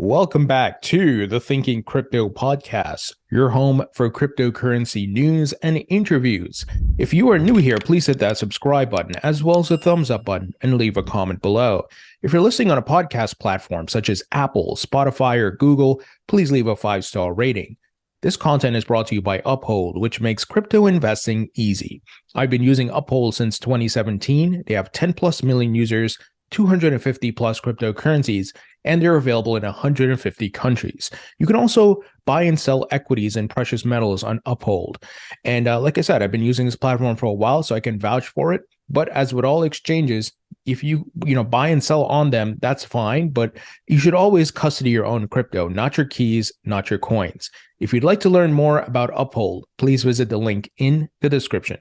Welcome back to the Thinking Crypto podcast, your home for cryptocurrency news and interviews. If you are new here, please hit that subscribe button as well as the thumbs up button and leave a comment below. If you're listening on a podcast platform such as Apple, Spotify, or Google, please leave a 5-star rating. This content is brought to you by Uphold, which makes crypto investing easy. I've been using Uphold since 2017. They have 10 plus million users, 250 plus cryptocurrencies, and they're available in 150 countries. You can also buy and sell equities and precious metals on Uphold. And like I said, I've been using this platform for a while, so I can vouch for it. But as with all exchanges, if you buy and sell on them, that's fine. But you should always custody your own crypto, not your keys, not your coins. If you'd like to learn more about Uphold, please visit the link in the description.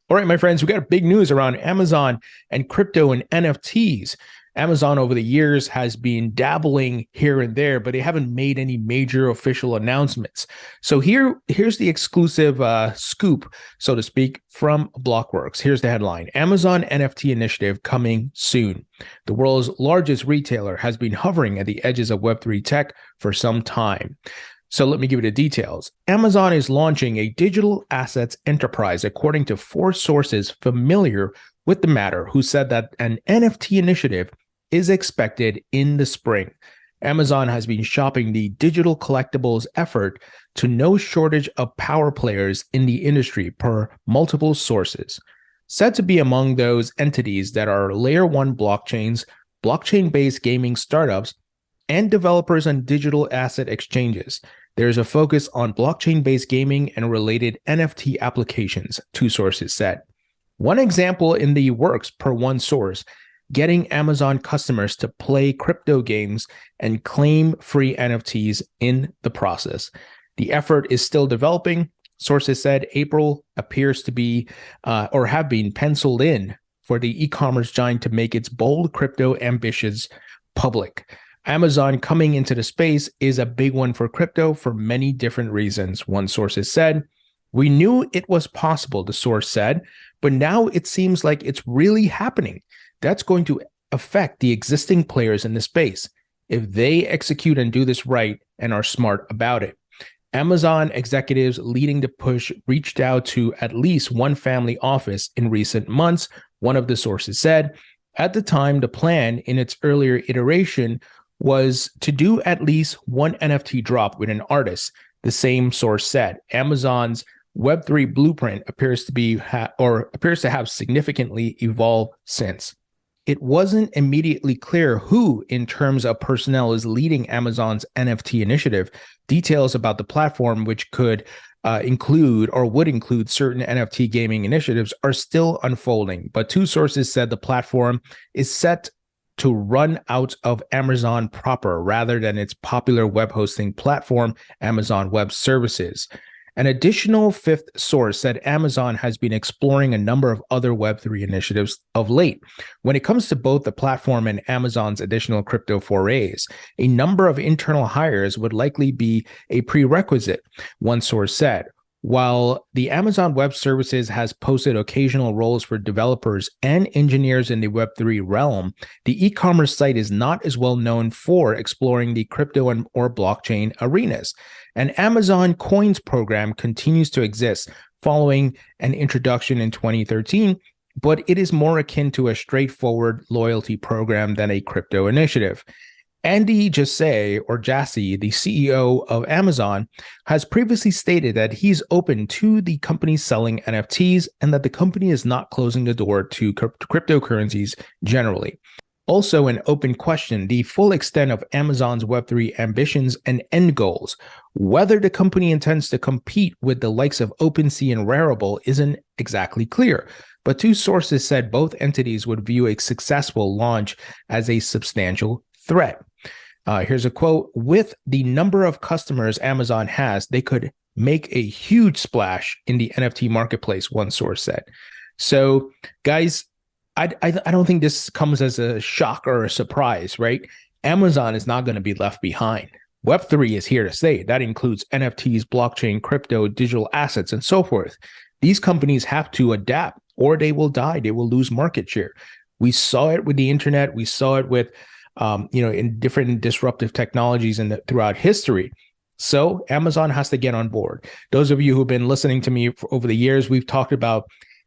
All right, my friends, we got big news around Amazon and crypto and NFTs. Amazon over the years has been dabbling here and there, but they haven't made any major official announcements. So here's the exclusive scoop, so to speak, from Blockworks. Here's the headline: Amazon NFT initiative coming soon. The world's largest retailer has been hovering at the edges of Web3 tech for some time. So let me give you the details. Amazon is launching a digital assets enterprise, according to 4 sources familiar with the matter, who said that an NFT initiative is expected in the spring. Amazon has been shopping the digital collectibles effort to no shortage of power players in the industry per multiple sources. Said to be among those entities that are layer 1 blockchains, blockchain-based gaming startups, and developers on digital asset exchanges. There's a focus on blockchain-based gaming and related NFT applications, 2 sources said. One example in the works, per one source, getting Amazon customers to play crypto games and claim free NFTs in the process. The effort is still developing. Sources said April appears to be or have been penciled in for the e-commerce giant to make its bold crypto ambitions public. Amazon coming into the space is a big one for crypto for many different reasons. One source has said, "We knew it was possible," the source said, "but now it seems like it's really happening. That's going to affect the existing players in the space if they execute and do this right and are smart about it." Amazon executives leading the push reached out to at least one family office in recent months, one of the sources said. At the time, the plan in its earlier iteration was to do at least one NFT drop with an artist, the same source said. Amazon's Web3 blueprint appears to have significantly evolved since. It wasn't immediately clear who, in terms of personnel, is leading Amazon's NFT initiative. Details about the platform, which could include or would include certain NFT gaming initiatives, are still unfolding. But 2 sources said the platform is set to run out of Amazon proper rather than its popular web hosting platform, Amazon Web Services. An additional 5th source said Amazon has been exploring a number of other Web3 initiatives of late. When it comes to both the platform and Amazon's additional crypto forays, a number of internal hires would likely be a prerequisite, one source said. While the Amazon Web Services has posted occasional roles for developers and engineers in the Web3 realm, the e-commerce site is not as well known for exploring the crypto or blockchain arenas. An Amazon Coins program continues to exist following an introduction in 2013, but it is more akin to a straightforward loyalty program than a crypto initiative. Andy Jassy, the CEO of Amazon, has previously stated that he's open to the company selling NFTs and that the company is not closing the door to cryptocurrencies generally. Also an open question, the full extent of Amazon's Web3 ambitions and end goals. Whether the company intends to compete with the likes of OpenSea and Rarible isn't exactly clear, but 2 sources said both entities would view a successful launch as a substantial threat. Here's a quote: "With the number of customers Amazon has, they could make a huge splash in the NFT marketplace," one source said. So, guys, I don't think this comes as a shock or a surprise, right? Amazon is not going to be left behind. Web3 is here to stay. That includes NFTs, blockchain, crypto, digital assets, and so forth. These companies have to adapt or they will die. They will lose market share. We saw it with the internet. We saw it with in different disruptive technologies throughout history. So Amazon has to get on board. Those of you who've been listening to me over the years, we've talked about,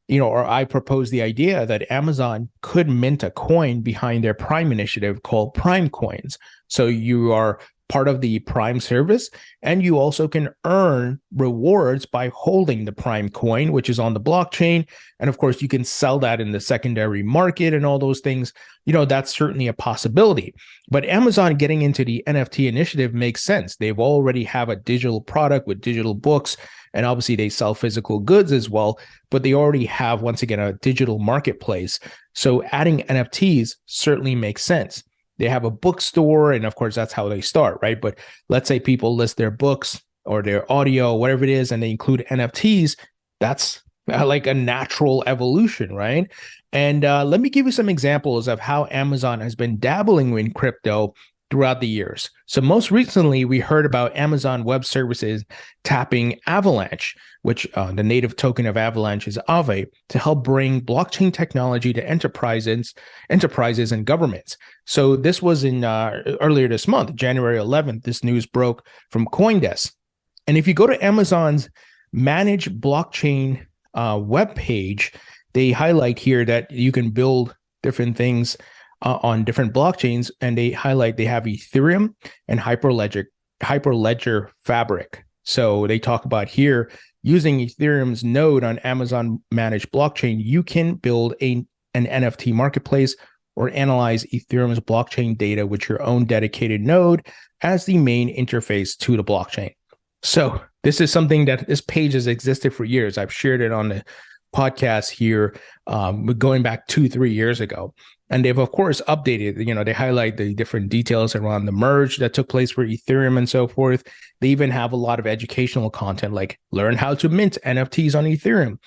or I proposed the idea that Amazon could mint a coin behind their Prime initiative called Prime Coins. So you are part of the Prime service, and you also can earn rewards by holding the Prime coin, which is on the blockchain. And of course, you can sell that in the secondary market and all those things. That's certainly a possibility. But Amazon getting into the NFT initiative makes sense. They've already have a digital product with digital books, and obviously they sell physical goods as well, but they already have, once again, a digital marketplace. So adding NFTs certainly makes sense. They have a bookstore, and of course, that's how they start, right? But let's say people list their books or their audio, whatever it is, and they include NFTs. That's like a natural evolution, right? And let me give you some examples of how Amazon has been dabbling in crypto throughout the years. So most recently, we heard about Amazon Web Services tapping Avalanche, which the native token of Avalanche is Aave, to help bring blockchain technology to enterprises and governments. So this was in earlier this month, January 11th, this news broke from CoinDesk. And if you go to Amazon's Manage Blockchain webpage, they highlight here that you can build different things on different blockchains, and they highlight they have Ethereum and Hyperledger Fabric. So they talk about here using Ethereum's node on Amazon Managed Blockchain, you can build an NFT marketplace or analyze Ethereum's blockchain data with your own dedicated node as the main interface to the blockchain. So this is something that this page has existed for years. I've shared it on the podcast here going back 2-3 years ago. And they've, of course, updated, they highlight the different details around the merge that took place for Ethereum and so forth. They even have a lot of educational content, like learn how to mint NFTs on Ethereum,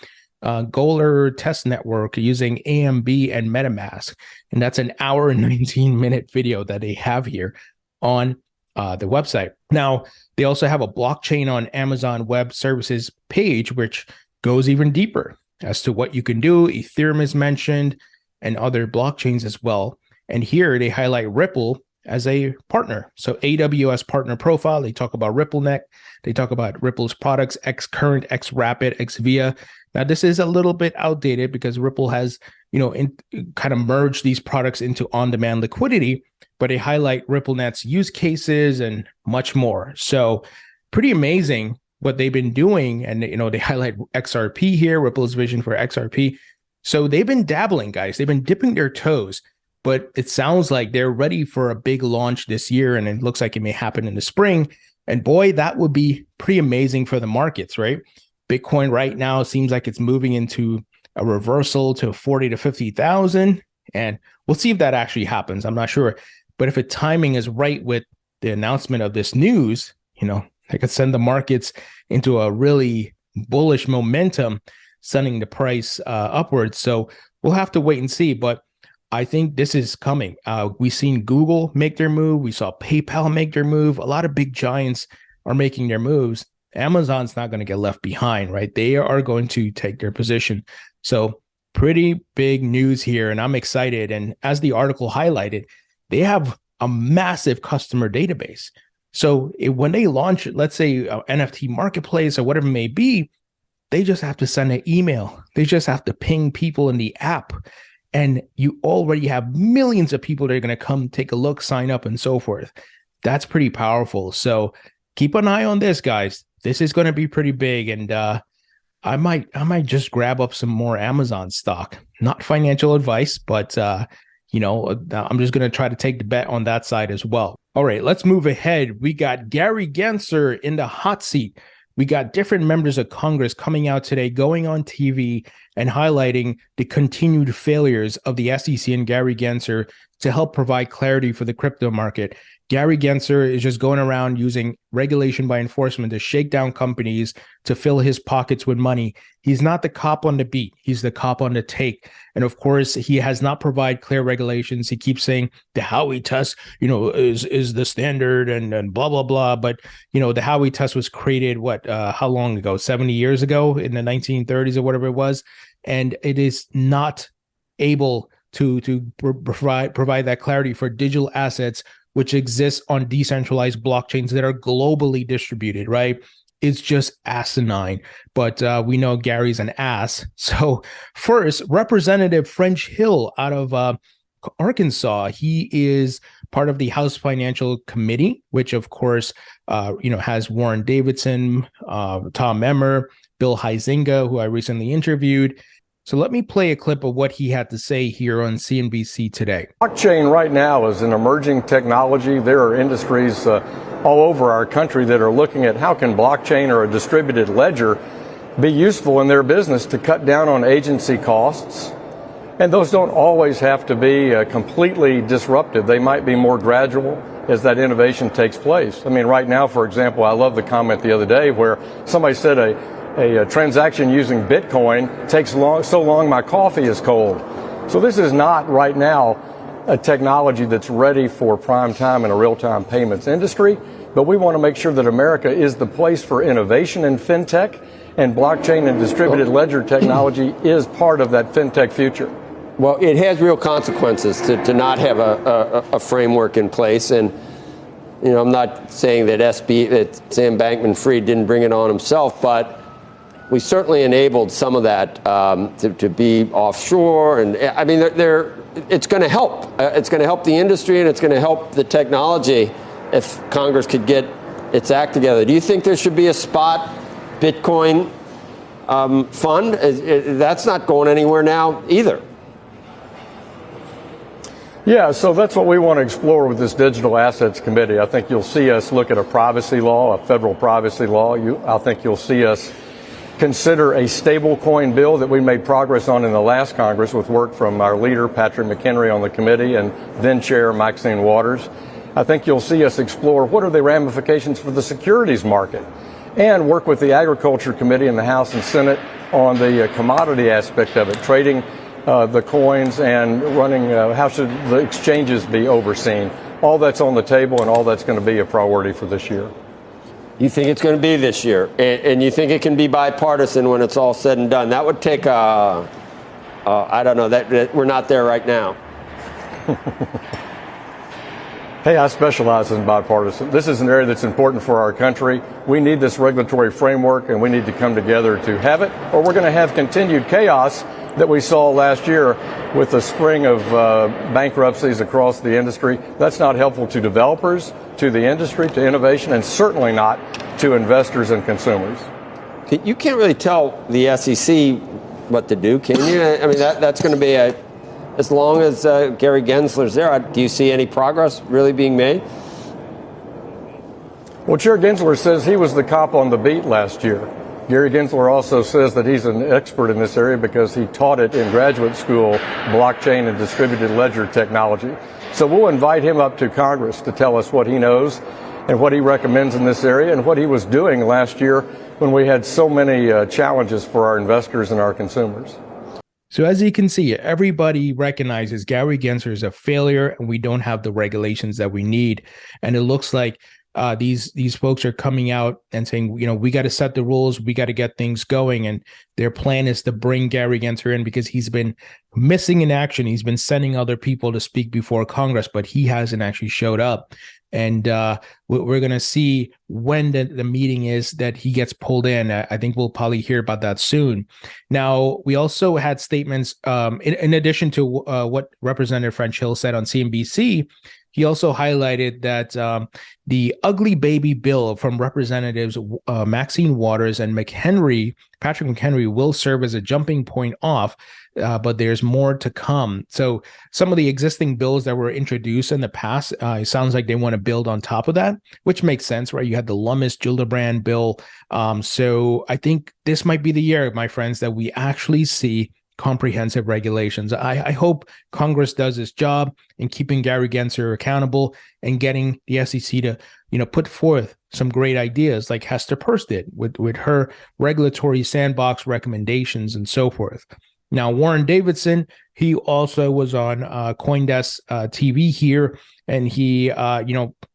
Goaler test network using AMB and MetaMask. And that's an hour and 19-minute video that they have here on the website. Now, they also have a blockchain on Amazon Web Services page, which goes even deeper as to what you can do. Ethereum is mentioned, and other blockchains as well. And here they highlight Ripple as a partner. So AWS partner profile, they talk about RippleNet. They talk about Ripple's products, xCurrent, xRapid, xVia. Now, this is a little bit outdated because Ripple has, kind of merged these products into on-demand liquidity, but they highlight RippleNet's use cases and much more. So pretty amazing what they've been doing. And, they highlight XRP here, Ripple's vision for XRP. So they've been dabbling, guys. They've been dipping their toes, but it sounds like they're ready for a big launch this year, and it looks like it may happen in the spring. And boy, that would be pretty amazing for the markets, right? Bitcoin right now seems like it's moving into a reversal to 40 to 50,000, and we'll see if that actually happens. I'm not sure, but if the timing is right with the announcement of this news, they could send the markets into a really bullish momentum, sending the price upwards. So we'll have to wait and see, but I think this is coming. We've seen Google make their move. We saw PayPal make their move. A lot of big giants are making their moves. Amazon's not going to get left behind, right? They are going to take their position. So pretty big news here, and I'm excited. And as the article highlighted, they have a massive customer database. So when they launch, let's say, an NFT marketplace or whatever it may be, they just have to send an email. They just have to ping people in the app. And you already have millions of people that are going to come take a look, sign up, and so forth. That's pretty powerful. So keep an eye on this, guys. This is going to be pretty big. And I might just grab up some more Amazon stock. Not financial advice, but I'm just going to try to take the bet on that side as well. All right, let's move ahead. We got Gary Gensler in the hot seat. We got different members of Congress coming out today, going on TV and highlighting the continued failures of the SEC and Gary Gensler to help provide clarity for the crypto market. Gary Gensler is just going around using regulation by enforcement to shake down companies to fill his pockets with money. He's not the cop on the beat. He's the cop on the take. And of course, he has not provided clear regulations. He keeps saying the Howey test, is the standard and blah, blah, blah. But, the Howey test was created, how long ago? 70 years ago in the 1930s or whatever it was. And it is not able provide that clarity for digital assets which exist on decentralized blockchains that are globally distributed, right? It's just asinine. But we know Gary's an ass. So first, Representative French Hill out of Arkansas, he is part of the House Financial Committee, which of course, has Warren Davidson, Tom Emmer, Bill Huizenga, who I recently interviewed. So let me play a clip of what he had to say here on CNBC today. Blockchain right now is an emerging technology. There are industries all over our country that are looking at how can blockchain or a distributed ledger be useful in their business to cut down on agency costs. And those don't always have to be completely disruptive. They might be more gradual as that innovation takes place. I mean, right now, for example, I love the comment the other day where somebody said a transaction using Bitcoin takes so long my coffee is cold. So this is not right now a technology that's ready for prime time in a real-time payments industry, but we want to make sure that America is the place for innovation in fintech, and blockchain and distributed ledger technology is part of that fintech future. Well, it has real consequences to not have a framework in place, and I'm not saying that Sam Bankman-Fried didn't bring it on himself, but we certainly enabled some of that to be offshore, and I mean, it's going to help. It's going to help the industry, and it's going to help the technology if Congress could get its act together. Do you think there should be a spot Bitcoin fund? That's not going anywhere now either. Yeah, so that's what we want to explore with this Digital Assets Committee. I think you'll see us look at a privacy law, a federal privacy law. I think you'll see us consider a stablecoin bill that we made progress on in the last Congress with work from our leader, Patrick McHenry, on the committee, and then Chair Maxine Waters. I think you'll see us explore what are the ramifications for the securities market and work with the Agriculture Committee in the House and Senate on the commodity aspect of it, trading the coins and running, how should the exchanges be overseen. All that's on the table, and all that's going to be a priority for this year. You think it's going to be this year, and you think it can be bipartisan when it's all said and done? That would take I don't know, that we're not there right now. Hey, I specialize in bipartisan. This is an area that's important for our country. We need this regulatory framework, and we need to come together to have it, or we're going to have continued chaos that we saw last year with a string of bankruptcies across the industry. That's not helpful to developers, to the industry, to innovation, and certainly not to investors and consumers. You can't really tell the SEC what to do, can you? I mean, that's going to be as long as Gary Gensler's there. Do you see any progress really being made? Well, Chair Gensler says he was the cop on the beat last year. Gary Gensler also says that he's an expert in this area because he taught it in graduate school, blockchain and distributed ledger technology. So we'll invite him up to Congress to tell us what he knows and what he recommends in this area and what he was doing last year when we had so many challenges for our investors and our consumers. So as you can see, everybody recognizes Gary Gensler is a failure and we don't have the regulations that we need. And it looks like these folks are coming out and saying, we got to set the rules, we got to get things going. And their plan is to bring Gary Gensler in because he's been missing in action. He's been sending other people to speak before Congress, but he hasn't actually showed up. And we're going to see when the meeting is that he gets pulled in. I think we'll probably hear about that soon. Now, we also had statements in addition to what Representative French Hill said on CNBC. He also highlighted that the ugly baby bill from Representatives Maxine Waters and Patrick McHenry will serve as a jumping point off, but there's more to come. So some of the existing bills that were introduced in the past, it sounds like they want to build on top of that, which makes sense, right? You had the Lummis-Gillibrand bill. So I think this might be the year, my friends, that we actually see comprehensive regulations. I hope Congress does its job in keeping Gary Gensler accountable and getting the SEC to, put forth some great ideas like Hester Peirce did with her regulatory sandbox recommendations and so forth. Now, Warren Davidson, he also was on CoinDesk TV here, and he,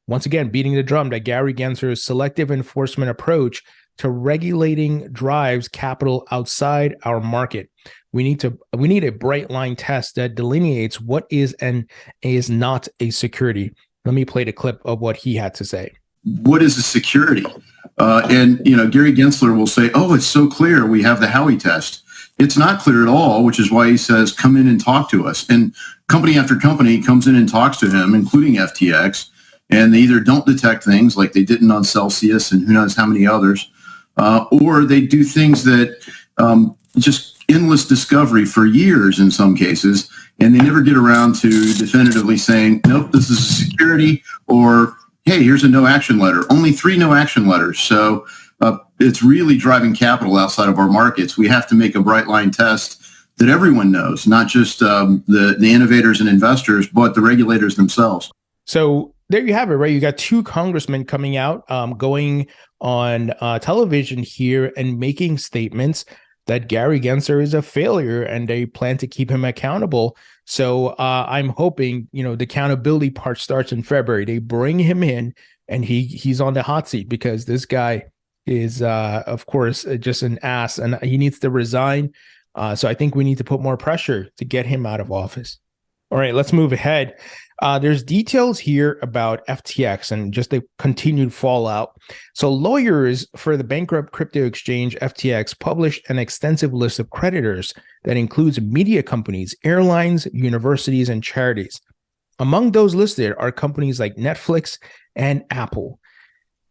once again, beating the drum that Gary Gensler's selective enforcement approach to regulating drives capital outside our market. We need a bright line test that delineates what is and is not a security. Let me play the clip of what he had to say. What is a security? And Gary Gensler will say, "Oh, it's so clear. We have the Howey test." It's not clear at all, which is why he says, "Come in and talk to us." And company after company comes in and talks to him, including FTX, and they either don't detect things like they didn't on Celsius and who knows how many others, or they do things that just endless discovery for years in some cases, and they never get around to definitively saying, "Nope, this is a security," or, "Hey, here's a no action letter." Only 3 no action letters. So it's really driving capital outside of our markets. We have to make a bright line test that everyone knows, not just the innovators and investors, but the regulators themselves. So there you have it, right? You got 2 congressmen coming out, going on television here and making statements that Gary Gensler is a failure and they plan to keep him accountable. So I'm hoping, the accountability part starts in February. They bring him in and he's on the hot seat because this guy is, of course, just an ass and he needs to resign. So I think we need to put more pressure to get him out of office. All right, let's move ahead. There's details here about FTX and just the continued fallout. So lawyers for the bankrupt crypto exchange FTX published an extensive list of creditors that includes media companies, airlines, universities, and charities. Among those listed are companies like Netflix and Apple.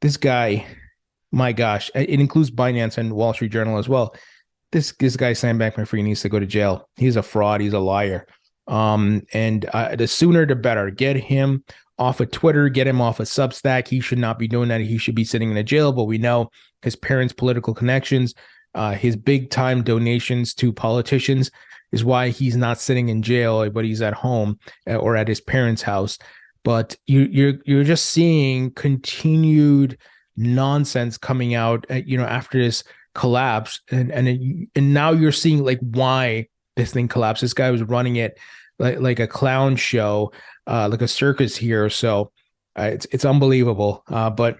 This guy, my gosh, it includes Binance and Wall Street Journal as well. This guy, Sam Bankman-Fried, needs to go to jail. He's a fraud. He's a liar. And the sooner the better. Get him off of Twitter, get him off of Substack. He should not be doing that. He should be sitting in a jail, but we know his parents' political connections, his big time donations to politicians is why he's not sitting in jail, but he's at home or at his parents' house. But you're just seeing continued nonsense coming out, after this collapse, and now you're seeing like why this thing collapsed. This guy was running it like a clown show, like a circus here. So it's unbelievable. But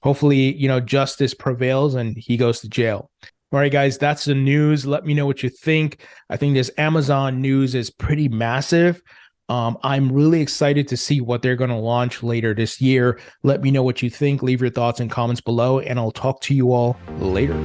hopefully, justice prevails and he goes to jail. All right, guys, that's the news. Let me know what you think. I think this Amazon news is pretty massive. I'm really excited to see what they're going to launch later this year. Let me know what you think. Leave your thoughts and comments below, and I'll talk to you all later.